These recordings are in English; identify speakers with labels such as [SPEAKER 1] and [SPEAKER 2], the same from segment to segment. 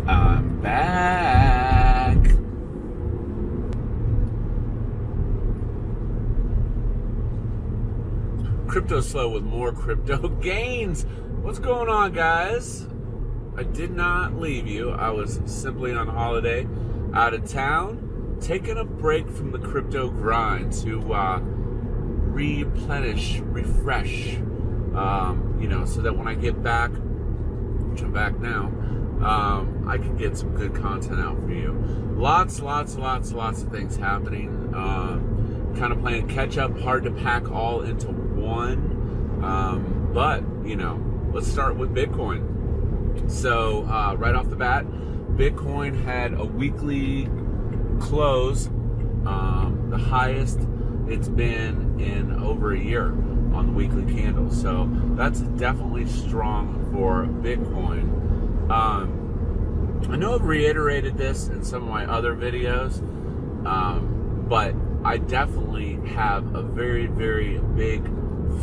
[SPEAKER 1] I'm back. Cryptoslo with more crypto gains. What's going on, guys? I did not leave you. I was simply on holiday out of town, taking a break from the crypto grind to replenish, refresh, so that when I get back, which I'm back now, I can get some good content out for you. Lots of things happening. Kind of playing catch up, hard to pack all into one. But let's start with Bitcoin. So right off the bat, Bitcoin had a weekly close, the highest it's been in over a year on the weekly candle. So that's definitely strong for Bitcoin. I know I've reiterated this in some of my other videos, but I definitely have a very, very big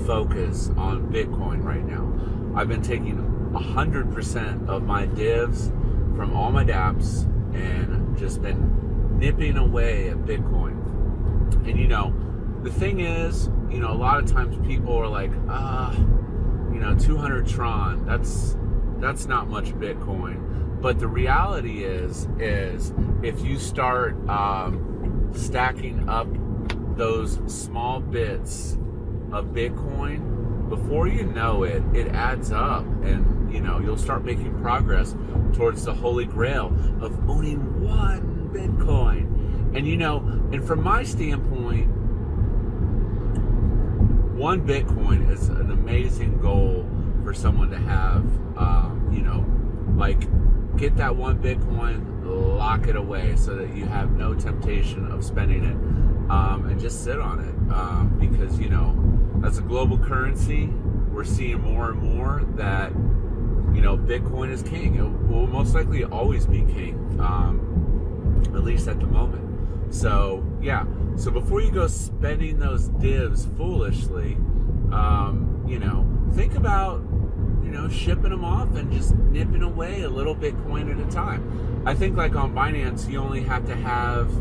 [SPEAKER 1] focus on Bitcoin right now. I've been taking 100% of my divs from all my dApps and just been nipping away at Bitcoin. And the thing is, a lot of times people are like, 200 Tron, that's not much Bitcoin. But the reality is if you start stacking up those small bits of Bitcoin, before you know it, it adds up, and you'll start making progress towards the holy grail of owning one Bitcoin. And from my standpoint, one Bitcoin is an amazing goal for someone to have. Get that one Bitcoin, lock it away so that you have no temptation of spending it, and just sit on it, because as a global currency, we're seeing more and more that Bitcoin is king. It will most likely always be king, at least at the moment. So so before you go spending those divs foolishly, think about shipping them off and just nipping away a little Bitcoin at a time. I think like on Binance, you only have to have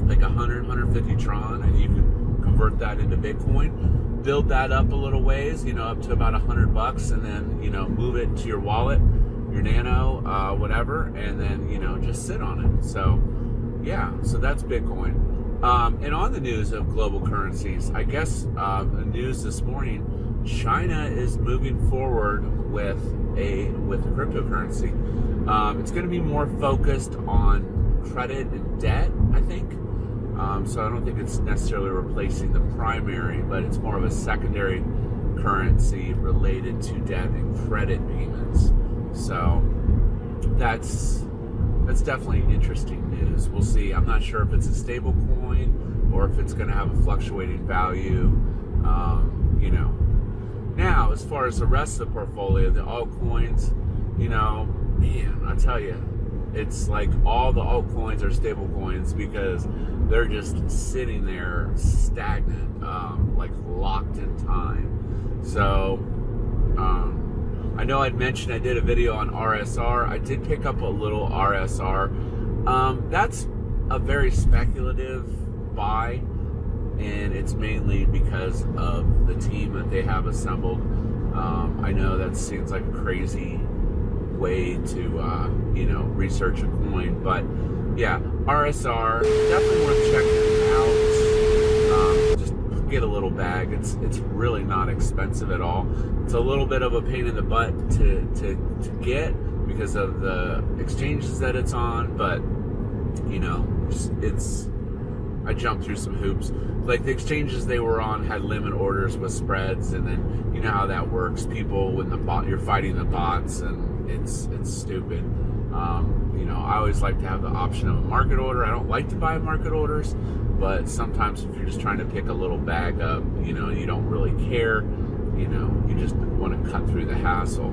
[SPEAKER 1] like 150 Tron, and you can convert that into Bitcoin, build that up a little ways, up to about $100, and then move it to your wallet, your Nano, whatever, and then just sit on it. So so that's Bitcoin. And on the news of global currencies, I guess the news this morning, China is moving forward with cryptocurrency. It's going to be more focused on credit and debt, I think. So I don't think it's necessarily replacing the primary, but it's more of a secondary currency related to debt and credit payments. So that's definitely interesting news. We'll see. I'm not sure if it's a stable coin or if it's going to have a fluctuating value. Now, as far as the rest of the portfolio, the altcoins, man, I tell you, it's like all the altcoins are stable coins because they're just sitting there stagnant, like locked in time. So, I know I'd mentioned I did a video on RSR. I did pick up a little RSR. That's a very speculative buy, and it's mainly because of the team that they have assembled. I know that seems like a crazy way to research a coin, but RSR, definitely worth checking out. Just get a little bag. It's really not expensive at all. It's a little bit of a pain in the butt to get because of the exchanges that it's on, but I jumped through some hoops. Like the exchanges they were on had limit orders with spreads, and then you know how that works. People, when you're fighting the bots, and it's stupid. I always like to have the option of a market order. I don't like to buy market orders, but sometimes if you're just trying to pick a little bag up, you don't really care. You just want to cut through the hassle.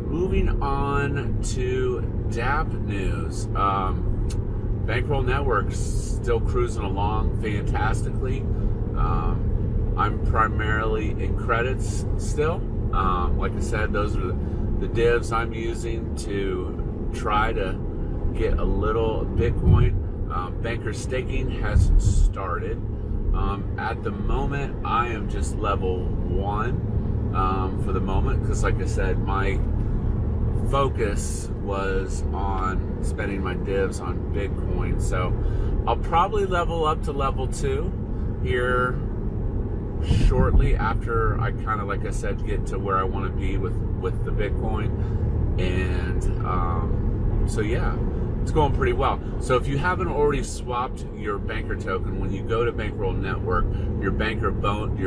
[SPEAKER 1] Moving on to dApp news. Bankroll Network's still cruising along fantastically. I'm primarily in credits still. Like I said, those are the divs I'm using to try to get a little Bitcoin. Banker staking has started. At the moment, I am just level 1 for the moment, because like I said, my focus was on spending my divs on Bitcoin. So I'll probably level up to level 2 here shortly after I kind of, like I said, get to where I want to be with the Bitcoin. And so yeah, it's going pretty well. So if you haven't already swapped your banker token, when you go to Bankroll Network, your banker balance,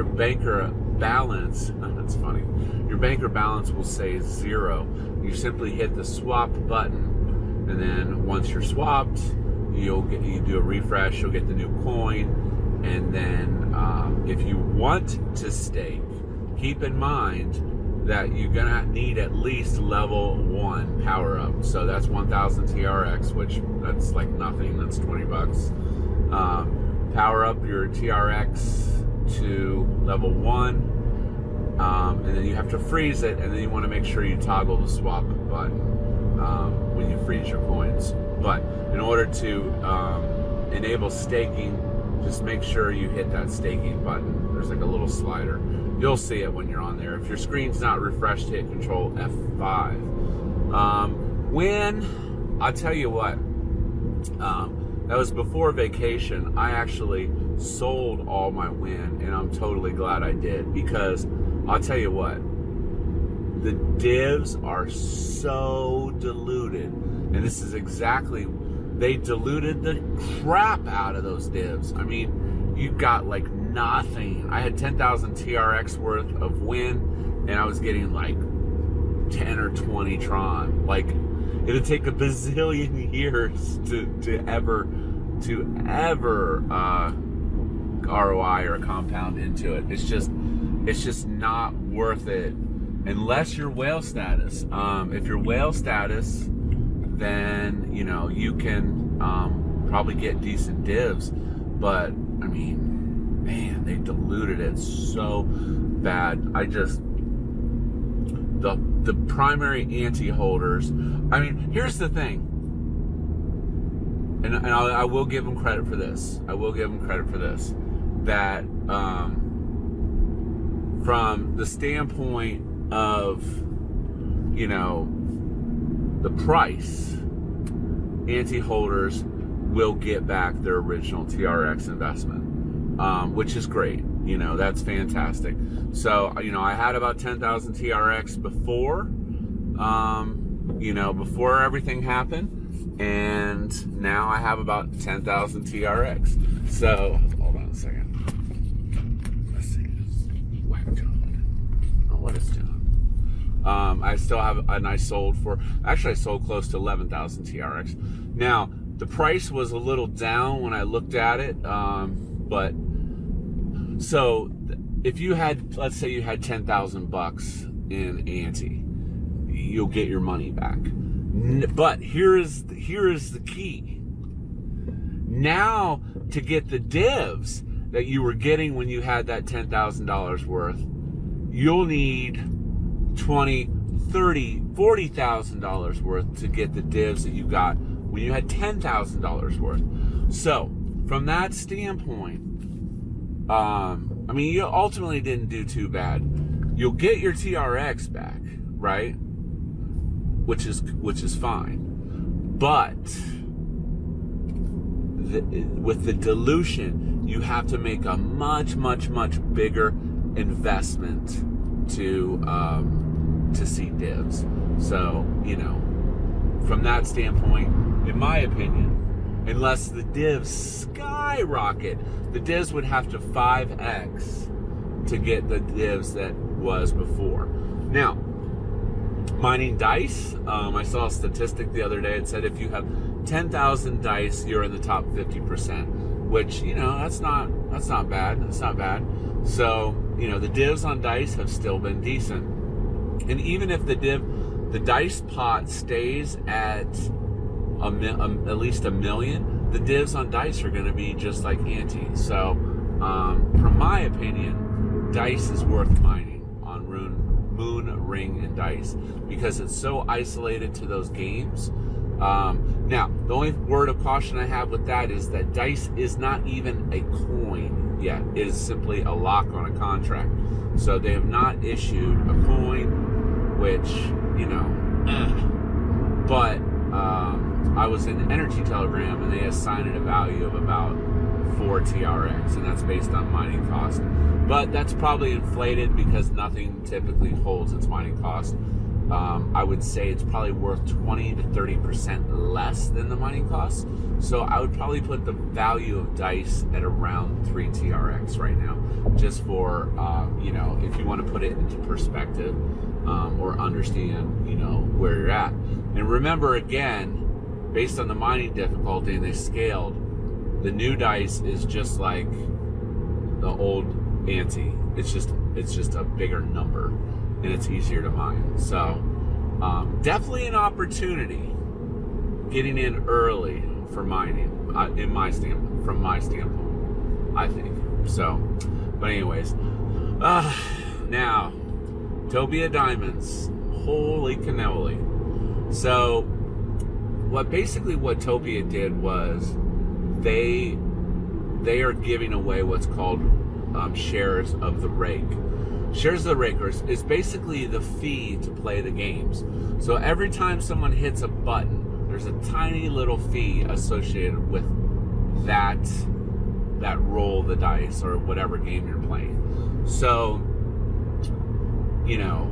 [SPEAKER 1] that's funny, your banker balance will say 0. You simply hit the swap button, and then once you're swapped, you do a refresh, you'll get the new coin. And then if you want to stake, keep in mind that you're gonna need at least level 1 power up. So that's 1000 TRX, which that's like nothing, that's 20 bucks. Power up your TRX to level 1, and then you have to freeze it, and then you want to make sure you toggle the swap button when you freeze your coins. But in order to enable staking, just make sure you hit that staking button. There's like a little slider. You'll see it when you're on there. If your screen's not refreshed, hit Control F5. I'll tell you what, that was before vacation. I actually sold all my win, and I'm totally glad I did, because I'll tell you what, the divs are so diluted, and this is exactly, they diluted the crap out of those divs. I mean, you got like nothing. I had 10,000 TRX worth of win, and I was getting like 10 or 20 Tron. Like, it'd take a bazillion years to ever ROI or compound into it. It's just not worth it unless you're whale status. If you're whale status, then you can probably get decent divs. But I mean, man, they diluted it so bad. The primary anti-holders, I mean, here's the thing, and I will give them credit for this. That from the standpoint of the price, anti-holders will get back their original TRX investment, which is great. That's fantastic. So, I had about 10,000 TRX before, before everything happened, and now I have about 10,000 TRX. So, hold on a second. Let's see this whack job. Oh, what it's doing. I still have, and I sold close to 11,000 TRX. Now, the price was a little down when I looked at it, but so if you had, let's say you had 10,000 bucks in ante, you'll get your money back. But here is the key. Now, to get the divs that you were getting when you had that $10,000 worth, you'll need $20,000, $30,000, $40,000 worth to get the divs that you got when you had $10,000 worth. So, from that standpoint, I mean, you ultimately didn't do too bad. You'll get your TRX back, right? Which is fine. But with the dilution, you have to make a much, much, much bigger investment to see divs. So, from that standpoint, in my opinion, unless the divs skyrocket, the divs would have to 5x to get the divs that was before. Now, mining dice, I saw a statistic the other day. It said if you have 10,000 dice, you're in the top 50%, which, that's not bad. That's not bad. So, the divs on dice have still been decent. And even if the dice pot stays at at least 1 million, the divs on Dice are going to be just like ante. So, from my opinion, Dice is worth mining on Moon, Ring, and Dice because it's so isolated to those games. Now, the only word of caution I have with that is that Dice is not even a coin yet. It is simply a lock on a contract. So they have not issued a coin, which, you know, but I was in Energy Telegram and they assigned it a value of about 4 TRX, and that's based on mining cost. But that's probably inflated because nothing typically holds its mining cost. I would say it's probably worth 20 to 30% less than the mining cost. So I would probably put the value of Dice at around 3 TRX right now, just for, you know, if you want to put it into perspective or understand, you know, where you're at. And remember, again, based on the mining difficulty, and they scaled, the new Dice is just like the old ante. It's just a bigger number, and it's easier to mine. So definitely an opportunity getting in early for mining, from my standpoint, I think. So, but anyways, now Topia diamonds, holy cannoli. So what Topia did was they are giving away what's called shares of the rake. Shares of the rakers is basically the fee to play the games. So every time someone hits a button, there's a tiny little fee associated with that roll of the dice or whatever game you're playing. So, you know,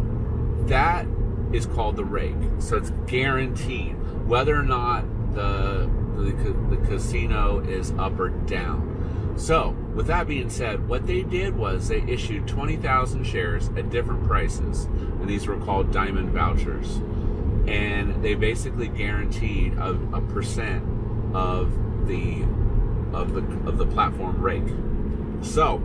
[SPEAKER 1] that is called the rake. So it's guaranteed whether or not the casino is up or down. So, with that being said, what they did was they issued 20,000 shares at different prices, and these were called diamond vouchers. And they basically guaranteed a percent of the platform rake. So,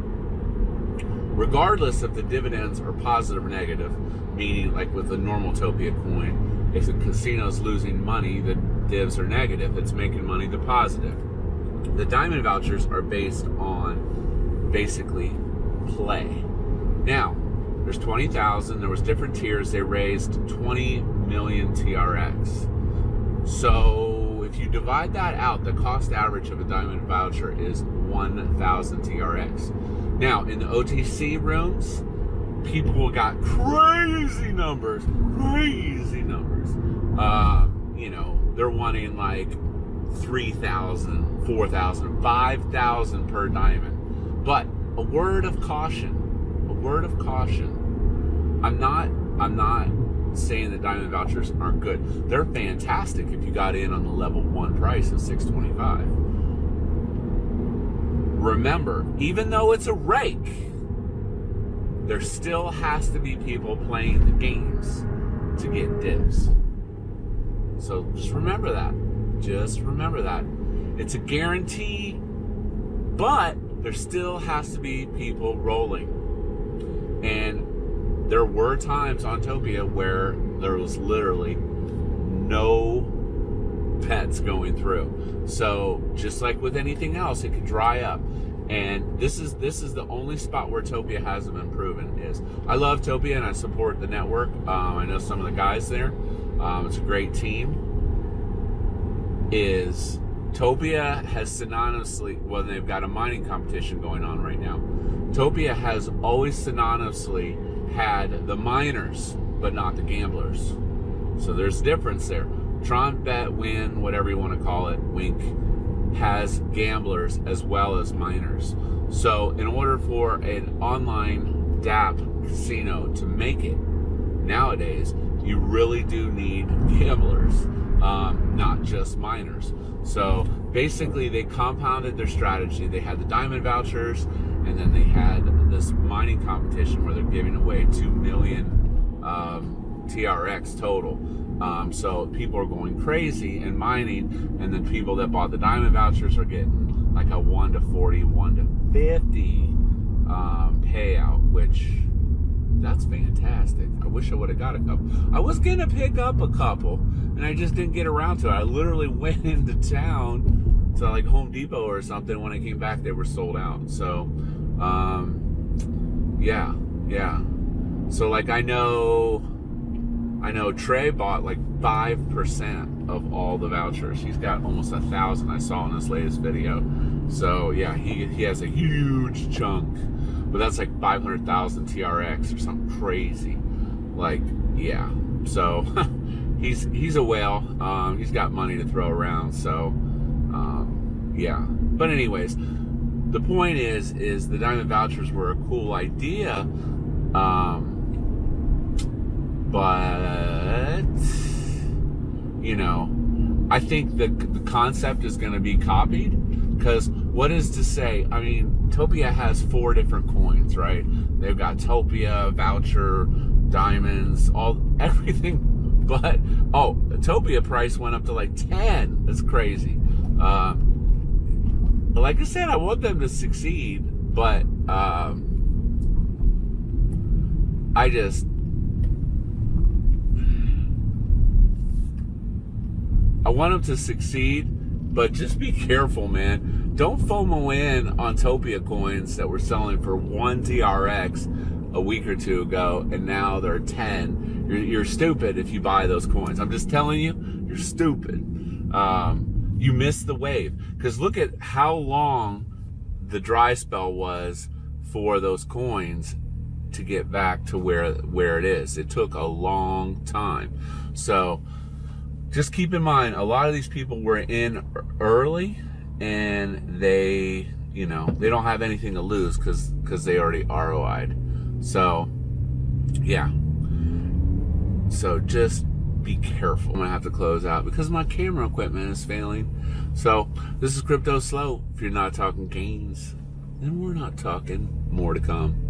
[SPEAKER 1] regardless if the dividends are positive or negative, meaning like with the normal Topia coin, if the casino is losing money, the divs are negative. It's making money, the positive. The diamond vouchers are based on basically play. Now, there's 20,000. There was different tiers. They raised 20 million TRX. So if you divide that out, the cost average of a diamond voucher is 1,000 TRX. Now, in the OTC rooms, people got crazy numbers. You know, they're wanting like 3,000, 4,000, 5,000 per diamond. But a word of caution. I'm not saying that diamond vouchers aren't good. They're fantastic if you got in on the level 1 price of 625. Remember, even though it's a rake, there still has to be people playing the games to get divs. So just remember that. It's a guarantee, but there still has to be people rolling. And there were times on Topia where there was literally no pets going through. So just like with anything else, it could dry up. And this is the only spot where Topia hasn't been proven. Is I love Topia and I support the network. I know some of the guys there. It's a great team. Is Topia has synonymously, well, they've got a mining competition going on right now. Topia has always synonymously had the miners, but not the gamblers. So there's a difference there. Tron, Bet, Win, whatever you want to call it, Wink, has gamblers as well as miners. So in order for an online DApp casino to make it nowadays, you really do need gamblers, not just miners. So basically they compounded their strategy. They had the diamond vouchers, and then they had this mining competition where they're giving away 2 million TRX total. So people are going crazy and mining, and then people that bought the diamond vouchers are getting like a 1 to 40, 1 to 50 payout, which that's fantastic. I wish I would have got a couple. I was gonna pick up a couple, and I just didn't get around to it. I literally went into town to like Home Depot or something. When I came back, they were sold out. So, yeah. So like I know Trey bought like 5% of all the vouchers. He's got almost 1,000. I saw in his latest video. So yeah, he has a huge chunk, but that's like 500,000 TRX or something crazy. Like, yeah. So he's a whale. He's got money to throw around. So yeah. But anyways, the point is the diamond vouchers were a cool idea. But you know, I think the concept is going to be copied, because what is to say? I mean, Topia has 4 different coins, right? They've got Topia, voucher, diamonds, everything. But Topia price went up to like 10. That's crazy. Like I said, I want them to succeed, but I want them to succeed, but just be careful, man. Don't FOMO in on Topia coins that were selling for 1 TRX a week or 2 ago, and now they're 10. You're stupid if you buy those coins. I'm just telling you, you're stupid. You missed the wave, because look at how long the dry spell was for those coins to get back to where it is. It took a long time. So just keep in mind, a lot of these people were in early, and they don't have anything to lose because they already ROI'd. So yeah, so just be careful. I'm gonna have to close out because my camera equipment is failing. So this is Cryptoslo. If you're not talking gains, then we're not talking. More to come.